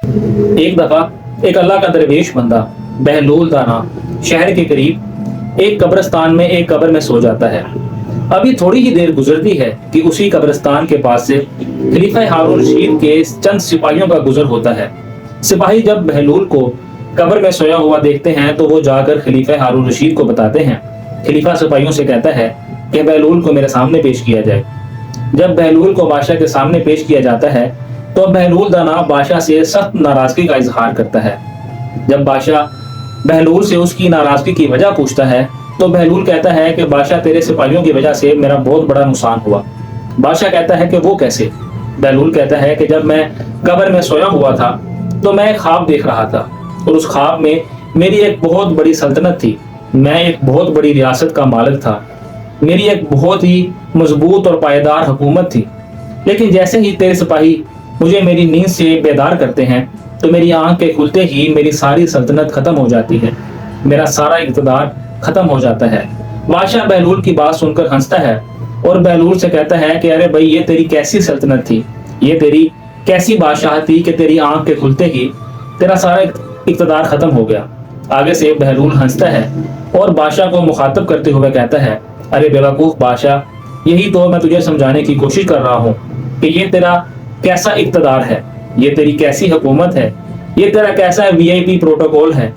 ایک دفعہ ایک اللہ کا درویش بندہ بہلول دانا شہر کے قریب ایک قبرستان میں ایک قبر میں سو جاتا ہے۔ ابھی تھوڑی ہی دیر گزرتی ہے کہ اسی قبرستان کے پاس سے خلیفہ ہارون رشید کے چند سپاہیوں کا گزر ہوتا ہے۔ سپاہی جب بہلول کو قبر میں سویا ہوا دیکھتے ہیں تو وہ جا کر خلیفہ ہارون رشید کو بتاتے ہیں۔ خلیفہ سپاہیوں سے کہتا ہے کہ بہلول کو میرے سامنے پیش کیا جائے۔ جب بہلول کو بادشاہ کے سامنے پیش کیا جاتا ہے تو بہلول دانا بادشاہ سے سخت ناراضگی کا اظہار کرتا ہے۔ جب بادشاہ بہلول سے اس کی ناراضگی کی وجہ پوچھتا ہے تو بہلول کہتا ہے کہ بادشاہ تیرے سپاہیوں کی وجہ سے میرا بہت بڑا نقصان ہوا۔ بادشاہ کہتا ہے کہ وہ کیسے؟ بہلول کہتا ہے کہ جب میں قبر میں سویا ہوا تھا تو میں ایک خواب دیکھ رہا تھا، اور اس خواب میں میری ایک بہت بڑی سلطنت تھی، میں ایک بہت بڑی ریاست کا مالک تھا، میری ایک بہت ہی مضبوط اور پائیدار حکومت تھی۔ لیکن جیسے ہی تیرے سپاہی مجھے میری نیند سے بیدار کرتے ہیں تو میری آنکھ کے کھلتے ہی میری ساری سلطنت ختم ہو جاتی ہے، میرا سارا اقتدار ختم ہو جاتا ہے۔ بادشاہ بہلول کی بات سن کر ہنستا ہے اور بہلول سے کہتا ہے کہ ارے بھائی، یہ تیری کیسی سلطنت تھی، یہ تیری کیسی بادشاہ تھی کہ تیری آنکھ کے کھلتے ہی تیرا سارا اقتدار ختم ہو گیا۔ آگے سے بہلول ہنستا ہے اور بادشاہ کو مخاطب کرتے ہوئے کہتا ہے ارے بیوقوف بادشاہ، یہی تو میں تجھے سمجھانے کی کوشش کر رہا ہوں کہ یہ تیرا کیسا اقتدار ہے، یہ تیری کیسی حکومت ہے، یہ تیرا کیسا VIP پروٹوکول ہے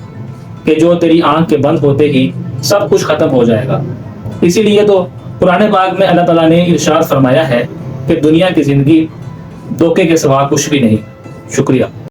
کہ جو تیری آنکھ کے بند ہوتے ہی سب کچھ ختم ہو جائے گا۔ اسی لیے تو قرآن پاک میں اللہ تعالیٰ نے ارشاد فرمایا ہے کہ دنیا کی زندگی دھوکے کے سوا کچھ بھی نہیں۔ شکریہ۔